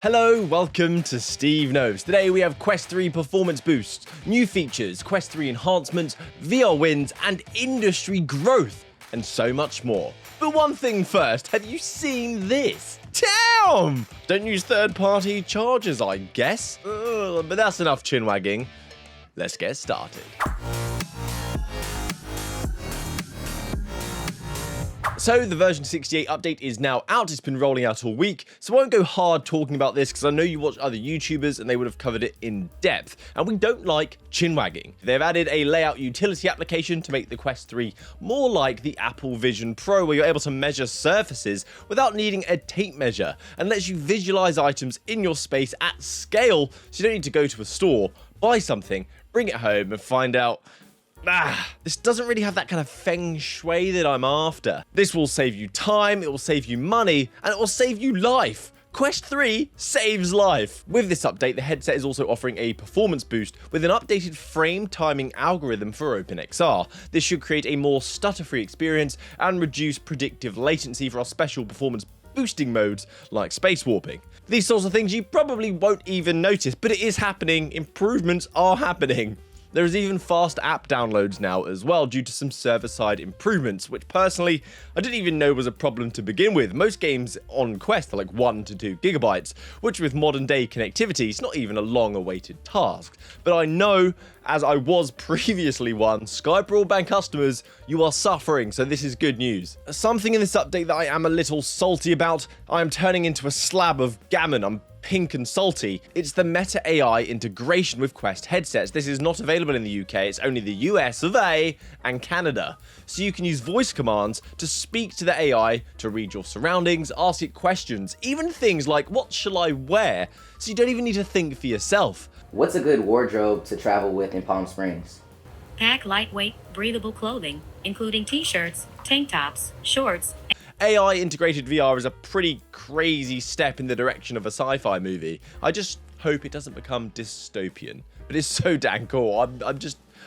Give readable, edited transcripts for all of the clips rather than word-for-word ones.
Hello, welcome to SteveKnows. Today we have Quest 3 performance boosts, new features, Quest 3 enhancements, VR wins, and industry growth, and so much more. But one thing first, have you seen this? Damn! Don't use third-party chargers, I guess. But that's enough chin wagging. Let's get started. So the version 68 update is now out. It's been rolling out all week, so I won't go hard talking about this because I know you watch other YouTubers and they would have covered it in depth, and we don't like chin wagging. They've added a layout utility application to make the Quest 3 more like the Apple Vision Pro, where you're able to measure surfaces without needing a tape measure, and lets you visualize items in your space at scale, so you don't need to go to a store, buy something, bring it home and find out, this doesn't really have that kind of feng shui that I'm after. This will save you time, it will save you money, and it will save you life. Quest 3 saves life. With this update, the headset is also offering a performance boost with an updated frame timing algorithm for OpenXR. This should create a more stutter-free experience and reduce predictive latency for our special performance boosting modes like space warping. These sorts of things you probably won't even notice, but it is happening. Improvements are happening. There is even fast app downloads now as well due to some server-side improvements, which personally I didn't even know was a problem to begin with. Most games on Quest are like 1 to 2 gigabytes, which with modern day connectivity is not even a long-awaited task. But I know, as I was previously one, Sky Broadband customers, you are suffering, so this is good news. Something in this update that I am a little salty about, I am turning into a slab of gammon. I'm pink and salty. It's the Meta AI integration with Quest headsets. This is not available in the UK, it's only the US of A and Canada. So you can use voice commands to speak to the AI, to read your surroundings, ask it questions, even things like, what shall I wear? So you don't even need to think for yourself. What's a good wardrobe to travel with in Palm Springs? Pack lightweight, breathable clothing, including t-shirts, tank tops, shorts. AI integrated VR is a pretty crazy step in the direction of a sci-fi movie. I just hope it doesn't become dystopian. But it's so dang cool.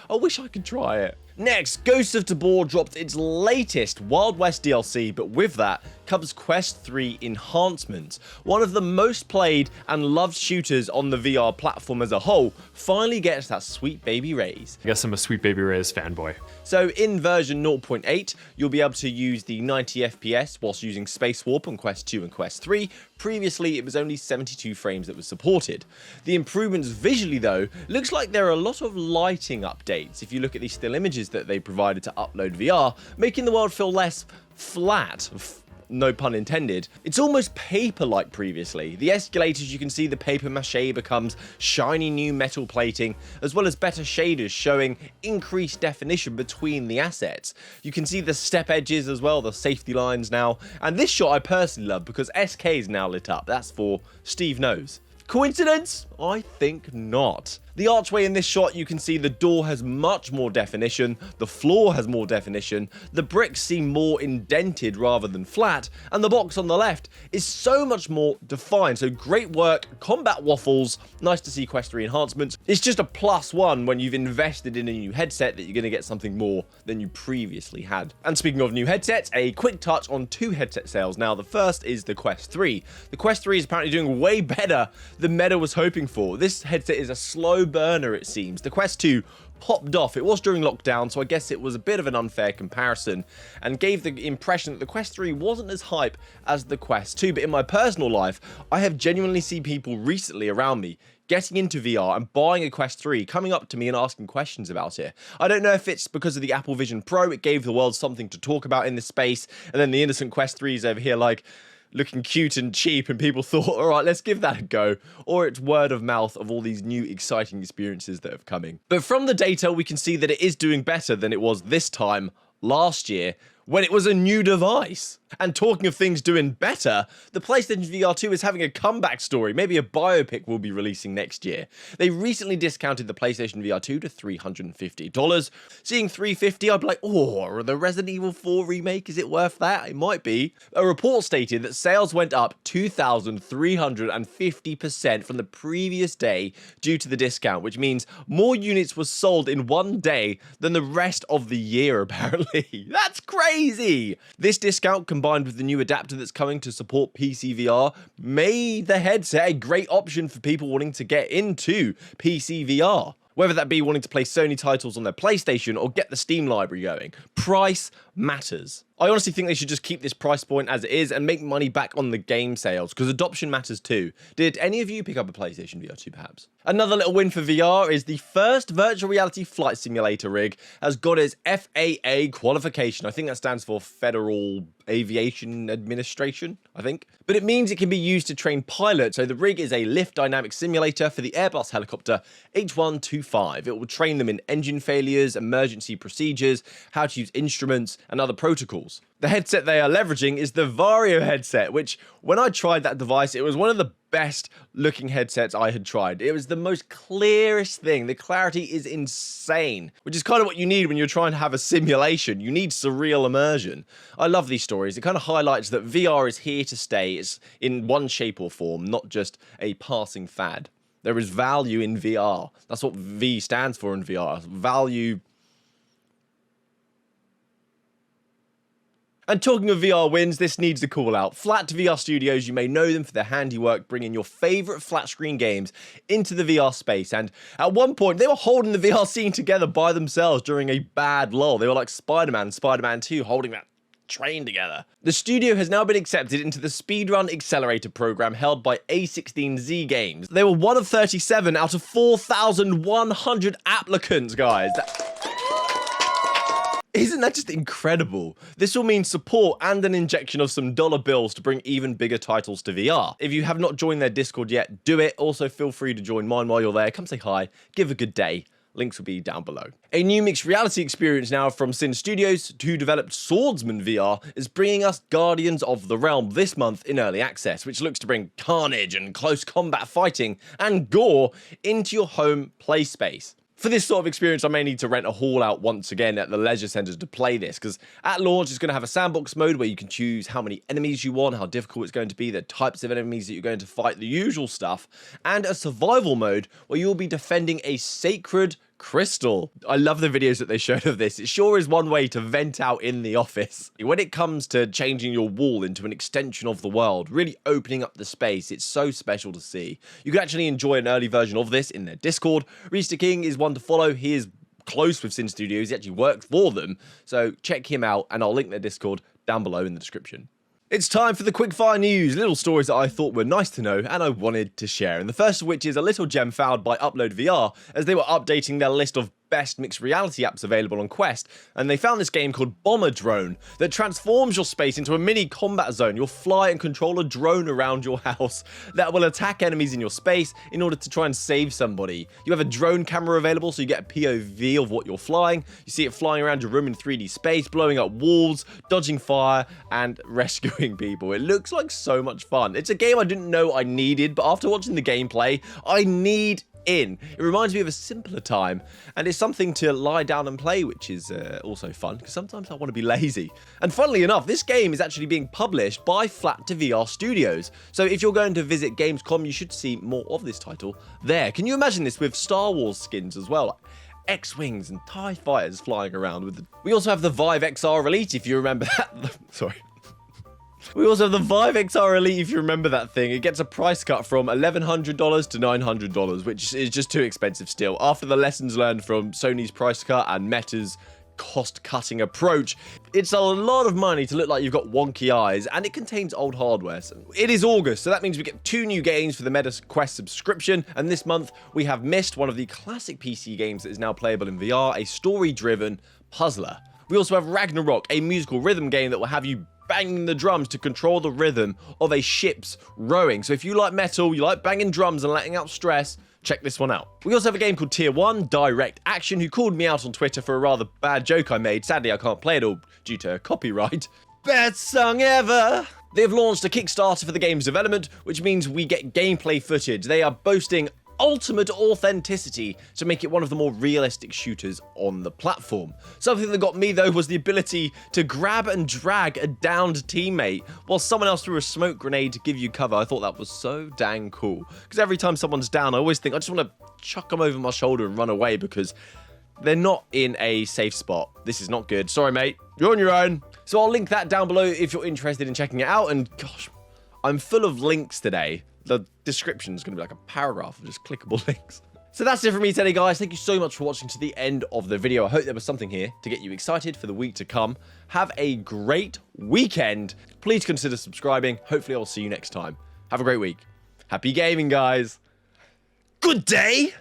I wish I could try it. Next, Ghosts of Tabor dropped its latest Wild West DLC, but with that comes Quest 3 Enhancements. One of the most played and loved shooters on the VR platform as a whole finally gets that sweet baby raise. I guess I'm a Sweet Baby Ray's fanboy. So in version 0.8, you'll be able to use the 90 FPS whilst using Space Warp on Quest 2 and Quest 3. Previously, it was only 72 frames that was supported. The improvements visually, though, looks like there are a lot of lighting updates if you look at these still images that they provided to upload VR, making the world feel less flat. No pun intended. It's almost paper-like previously. The escalators, you can see the paper mache becomes shiny new metal plating, as well as better shaders showing increased definition between the assets. You can see the step edges as well, the safety lines now. And this shot I personally love because SK is now lit up. That's for SteveKnows. Coincidence? I think not. The archway in this shot, you can see the door has much more definition, the floor has more definition, the bricks seem more indented rather than flat, and the box on the left is so much more defined. So great work, Combat Waffles, nice to see Quest 3 enhancements. It's just a +1 when you've invested in a new headset that you're going to get something more than you previously had. And speaking of new headsets, a quick touch on 2 headset sales now. The first is the Quest 3. The Quest 3 is apparently doing way better than Meta was hoping for. This headset is a slow burner, it seems. The Quest 2 popped off. It was during lockdown, so I guess it was a bit of an unfair comparison and gave the impression that the Quest 3 wasn't as hype as the Quest 2. But in my personal life, I have genuinely seen people recently around me getting into VR and buying a Quest 3, coming up to me and asking questions about it. I don't know if it's because of the Apple Vision Pro, it gave the world something to talk about in this space, and then the innocent Quest 3s over here like looking cute and cheap, and people thought, all right, let's give that a go. Or it's word of mouth of all these new exciting experiences that are coming. But from the data, we can see that it is doing better than it was this time last year, when it was a new device. And talking of things doing better, the PlayStation VR 2 is having a comeback story. Maybe a biopic will be releasing next year. They recently discounted the PlayStation VR 2 to $350. Seeing $350, I'd be like, oh, the Resident Evil 4 remake, is it worth that? It might be. A report stated that sales went up 2,350% from the previous day due to the discount, which means more units were sold in one day than the rest of the year, apparently. That's crazy! This discount combined combined with the new adapter that's coming to support PC VR, made the headset a great option for people wanting to get into PC VR. Whether that be wanting to play Sony titles on their PlayStation or get the Steam library going, price matters. I honestly think they should just keep this price point as it is and make money back on the game sales, because adoption matters too. Did any of you pick up a PlayStation VR 2 perhaps? Another little win for VR is the first virtual reality flight simulator rig has got its FAA qualification. I think that stands for Federal Aviation Administration, I think. But it means it can be used to train pilots. So the rig is a lift dynamic simulator for the Airbus helicopter H125. It will train them in engine failures, emergency procedures, how to use instruments, and other protocols. The headset they are leveraging is the Vario headset, which when I tried that device, it was one of the best looking headsets I had tried. It was the most clearest thing. The clarity is insane, which is kind of what you need when you're trying to have a simulation. You need surreal immersion. I love these stories. It kind of highlights that VR is here to stay. It's in one shape or form, not just a passing fad. There is value in VR. That's what V stands for in VR. Value. And talking of VR wins, this needs a call out. Flat2VR Studios, you may know them for their handiwork bringing your favourite flat screen games into the VR space. And at one point, they were holding the VR scene together by themselves during a bad lull. They were like Spider-Man and Spider-Man 2 holding that train together. The studio has now been accepted into the Speedrun Accelerator program held by A16Z Games. They were one of 37 out of 4,100 applicants, guys. Isn't that just incredible? This will mean support and an injection of some dollar bills to bring even bigger titles to VR. If you have not joined their Discord yet, do it. Also, feel free to join mine while you're there. Come say hi, give a good day. Links will be down below. A new mixed reality experience now from Sin Studios, who developed Swordsman VR, is bringing us Guardians of the Realm this month in early access, which looks to bring carnage and close combat fighting and gore into your home play space. For this sort of experience, I may need to rent a hall out once again at the leisure centres to play this, because at launch it's going to have a sandbox mode where you can choose how many enemies you want, how difficult it's going to be, the types of enemies that you're going to fight, the usual stuff, and a survival mode where you'll be defending a sacred crystal. I love the videos that they showed of this. It sure is one way to vent out in the office. When it comes to changing your wall into an extension of the world, really opening up the space, it's so special to see. You can actually enjoy an early version of this in their Discord. Reester King is one to follow. He is close with Sin Studios. He actually works for them. So check him out, and I'll link their Discord down below in the description. It's time for the quickfire news, little stories that I thought were nice to know and I wanted to share. And the first of which is a little gem found by Upload VR as they were updating their list of best mixed reality apps available on Quest, and they found this game called Bomber Drone that transforms your space into a mini combat zone. You'll fly and control a drone around your house that will attack enemies in your space in order to try and save somebody. You have a drone camera available, so you get a POV of what you're flying. You see it flying around your room in 3D space, blowing up walls, dodging fire, and rescuing people. It looks like so much fun. It's a game I didn't know I needed, but after watching the gameplay, I need in. It reminds me of a simpler time, and it's something to lie down and play, which is also fun, because sometimes I want to be lazy. And funnily enough, this game is actually being published by Flat2VR Studios, so if you're going to visit Gamescom, you should see more of this title there. Can you imagine this with Star Wars skins as well? Like X-Wings and TIE fighters flying around with We also have the Vive XR Elite, if you remember that. Sorry. We also have the Vive XR Elite, if you remember that thing. It gets a price cut from $1,100 to $900, which is just too expensive still. After the lessons learned from Sony's price cut and Meta's cost-cutting approach, it's a lot of money to look like you've got wonky eyes, and it contains old hardware. So it is August, so that means we get 2 new games for the Meta Quest subscription, and this month we have Myst, one of the classic PC games that is now playable in VR, a story-driven puzzler. We also have Ragnarok, a musical rhythm game that will have you banging the drums to control the rhythm of a ship's rowing. So if you like metal, you like banging drums and letting out stress, check this one out. We also have a game called Tier 1 Direct Action, who called me out on Twitter for a rather bad joke I made. Sadly, I can't play it all due to copyright. Best song ever! They have launched a Kickstarter for the game's development, which means we get gameplay footage. They are boasting ultimate authenticity to make it one of the more realistic shooters on the platform. Something that got me though was the ability to grab and drag a downed teammate while someone else threw a smoke grenade to give you cover. I thought that was so dang cool, because every time someone's down I always think I just want to chuck them over my shoulder and run away, because they're not in a safe spot. This is not good. Sorry, mate. You're on your own. So I'll link that down below if you're interested in checking it out. And gosh, I'm full of links today. The description is going to be like a paragraph of just clickable links. So that's it from me today, guys. Thank you so much for watching to the end of the video. I hope there was something here to get you excited for the week to come. Have a great weekend. Please consider subscribing. Hopefully I'll see you next time. Have a great week. Happy gaming, guys. Good day.